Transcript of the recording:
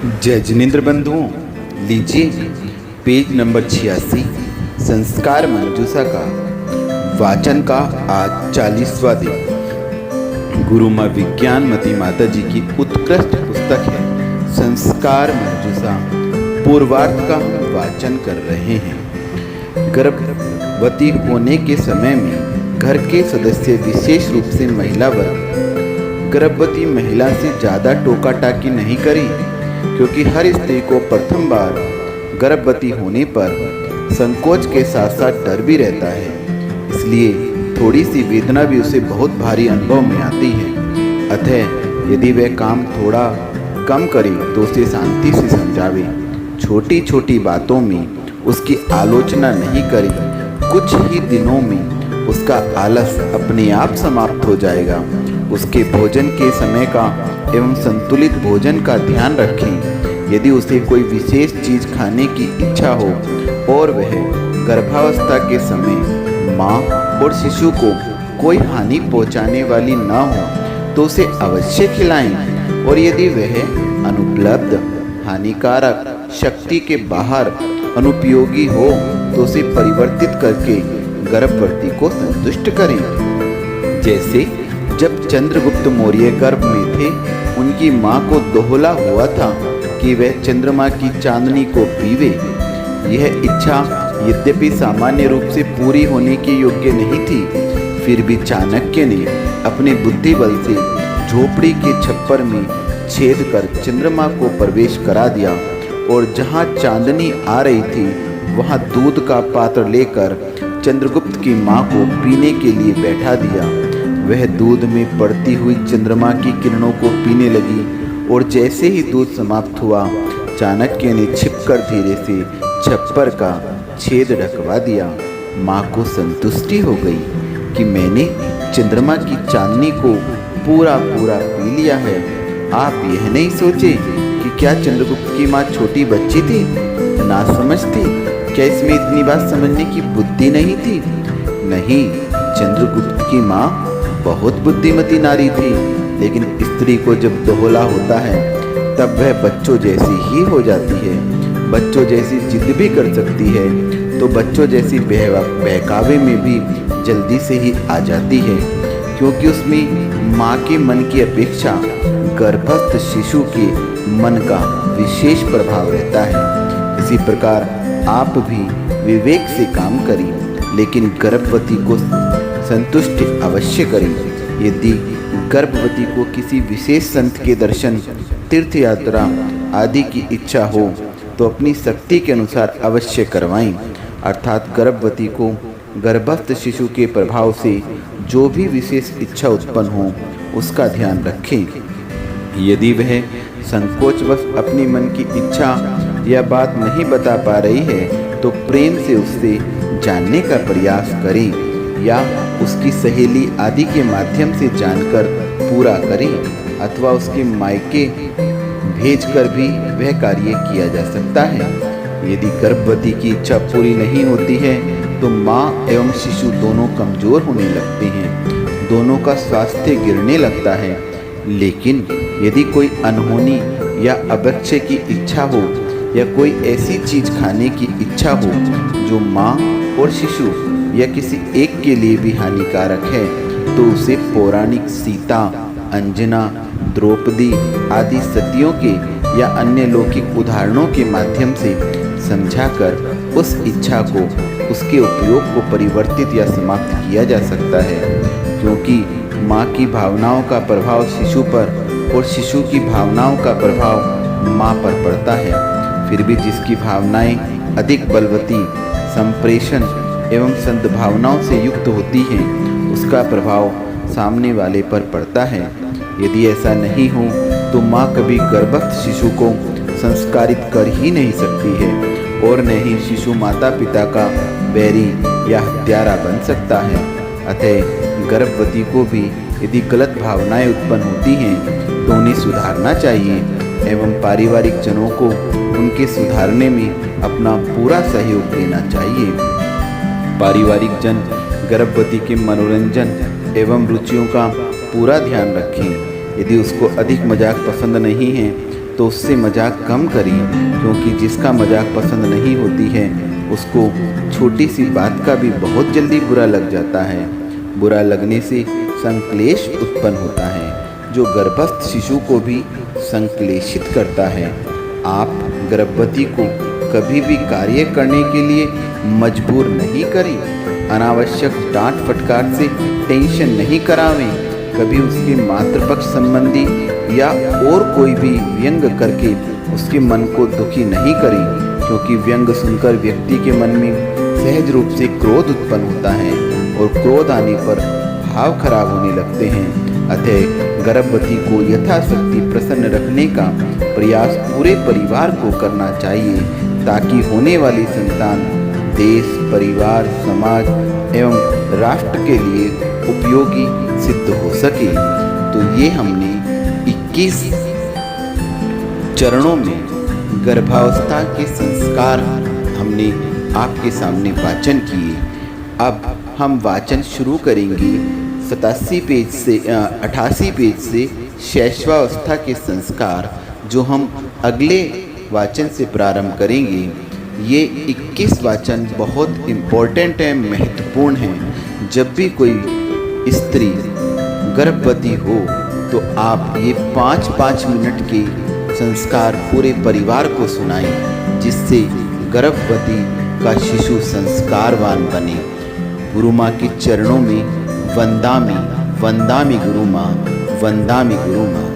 जय जिनेन्द्र बंधुओं, लीजिए पेज नंबर 86 संस्कार मंजूषा का वाचन का आज 40वां दिन। गुरु माँ विज्ञानमती माता जी की उत्कृष्ट पुस्तक है संस्कार मंजूषा। पूर्वार्ध का हम वाचन कर रहे हैं। गर्भवती होने के समय में घर के सदस्य विशेष रूप से महिला वर्ग गर्भवती महिला से ज़्यादा टोका टाकी नहीं करी, क्योंकि हर स्त्री को प्रथम बार गर्भवती होने पर संकोच के साथ साथ डर भी रहता है, इसलिए थोड़ी सी वेदना भी उसे बहुत भारी अनुभव में आती है। अतः यदि वह काम थोड़ा कम करे तो उसे शांति से समझावे, छोटी छोटी बातों में उसकी आलोचना नहीं करे। कुछ ही दिनों में उसका आलस अपने आप समाप्त हो जाएगा। उसके भोजन के समय का एवं संतुलित भोजन का ध्यान रखें। यदि उसे कोई विशेष चीज खाने की इच्छा हो और वह गर्भावस्था के समय माँ और शिशु को कोई हानि पहुँचाने वाली न हो तो उसे अवश्य खिलाएं। और यदि वह अनुपलब्ध, हानिकारक, शक्ति के बाहर, अनुपयोगी हो तो उसे परिवर्तित करके गर्भवती को संतुष्ट करें। जैसे जब चंद्रगुप्त मौर्य गर्भ में थे, उनकी माँ को दोहला हुआ था कि वह चंद्रमा की चांदनी को पीवे। यह इच्छा यद्यपि सामान्य रूप से पूरी होने के योग्य नहीं थी, फिर भी चाणक्य ने अपने बुद्धि बल से झोपड़ी के छप्पर में छेद कर चंद्रमा को प्रवेश करा दिया और जहाँ चांदनी आ रही थी वहाँ दूध का पात्र लेकर चंद्रगुप्त की माँ को पीने के लिए बैठा दिया। वह दूध में पड़ती हुई चंद्रमा की किरणों को पीने लगी और जैसे ही दूध समाप्त हुआ, चाणक्य ने छिपकर धीरे से छप्पर का छेद ढकवा दिया। माँ को संतुष्टि हो गई कि मैंने चंद्रमा की चांदनी को पूरा पूरा पी लिया है। आप यह नहीं सोचे कि क्या चंद्रगुप्त की माँ छोटी बच्ची थी, ना समझ थी? क्या इसमें इतनी बात समझने की बुद्धि नहीं थी? नहीं, चंद्रगुप्त की माँ बहुत बुद्धिमती नारी थी, लेकिन स्त्री को जब दोहला होता है तब वह बच्चों जैसी ही हो जाती है। बच्चों जैसी जिद भी कर सकती है, तो बच्चों जैसी बहकावे में भी जल्दी से ही आ जाती है, क्योंकि उसमें माँ के मन की अपेक्षा गर्भस्थ शिशु के मन का विशेष प्रभाव रहता है। इसी प्रकार आप भी विवेक से काम करें, लेकिन गर्भवती को संतुष्ट अवश्य करें। यदि गर्भवती को किसी विशेष संत के दर्शन, तीर्थ यात्रा आदि की इच्छा हो तो अपनी शक्ति के अनुसार अवश्य करवाएं। अर्थात गर्भवती को गर्भस्थ शिशु के प्रभाव से जो भी विशेष इच्छा उत्पन्न हो उसका ध्यान रखें। यदि वह संकोचवश अपनी मन की इच्छा या बात नहीं बता पा रही है तो प्रेम से उससे जानने का प्रयास करें या उसकी सहेली आदि के माध्यम से जानकर पूरा करें, अथवा उसके मायके भेजकर भी वह कार्य किया जा सकता है। यदि गर्भवती की इच्छा पूरी नहीं होती है तो माँ एवं शिशु दोनों कमजोर होने लगते हैं, दोनों का स्वास्थ्य गिरने लगता है। लेकिन यदि कोई अनहोनी या अभक्ष्य की इच्छा हो या कोई ऐसी चीज खाने की इच्छा हो जो माँ और शिशु या किसी एक के लिए भी हानिकारक है, तो उसे पौराणिक सीता, अंजना, द्रौपदी आदि सतियों के या अन्य लौकिक उदाहरणों के माध्यम से समझाकर उस इच्छा को, उसके उपयोग को परिवर्तित या समाप्त किया जा सकता है। क्योंकि माँ की भावनाओं का प्रभाव शिशु पर और शिशु की भावनाओं का प्रभाव माँ पर पड़ता है। फिर भी जिसकी भावनाएं अधिक बलवती, संप्रेषण एवं सद्भावनाओं से युक्त होती हैं, उसका प्रभाव सामने वाले पर पड़ता है। यदि ऐसा नहीं हो तो माँ कभी गर्भस्थ शिशु को संस्कारित कर ही नहीं सकती है और न ही शिशु माता पिता का बैरी या हत्यारा बन सकता है। अतः गर्भवती को भी यदि गलत भावनाएं उत्पन्न होती हैं तो उन्हें सुधारना चाहिए एवं पारिवारिक जनों को उनके सुधारने में अपना पूरा सहयोग देना चाहिए। पारिवारिक जन गर्भवती के मनोरंजन एवं रुचियों का पूरा ध्यान रखें। यदि उसको अधिक मजाक पसंद नहीं है तो उससे मजाक कम करें, क्योंकि जिसका मजाक पसंद नहीं होती है उसको छोटी सी बात का भी बहुत जल्दी बुरा लग जाता है। बुरा लगने से संक्लेश उत्पन्न होता है, जो गर्भस्थ शिशु को भी संक्लेशित करता है। आप गर्भवती को कभी भी कार्य करने के लिए मजबूर नहीं करें। अनावश्यक डांट फटकार से टेंशन नहीं करावें। कभी उसके मातृपक्ष संबंधी या और कोई भी व्यंग करके उसके मन को दुखी नहीं करें, क्योंकि व्यंग सुनकर व्यक्ति के मन में सहज रूप से क्रोध उत्पन्न होता है और क्रोध आने पर भाव खराब होने लगते हैं। अतः गर्भवती को यथाशक्ति प्रसन्न रखने का प्रयास पूरे परिवार को करना चाहिए, ताकि होने वाली संतान देश, परिवार, समाज एवं राष्ट्र के लिए उपयोगी सिद्ध हो सके। तो ये हमने 21 चरणों में गर्भावस्था के संस्कार हमने आपके सामने वाचन किए। अब हम वाचन शुरू करेंगे 88 पेज से शैशवावस्था के संस्कार, जो हम अगले वाचन से प्रारंभ करेंगे। ये 21 वाचन बहुत इम्पोर्टेंट है, महत्वपूर्ण है। जब भी कोई स्त्री गर्भवती हो तो आप ये 5-5 मिनट के संस्कार पूरे परिवार को सुनाएं, जिससे गर्भवती का शिशु संस्कारवान बने। गुरु माँ के चरणों में वंदामि वंदामि गुरु माँ, वंदामि गुरु माँ।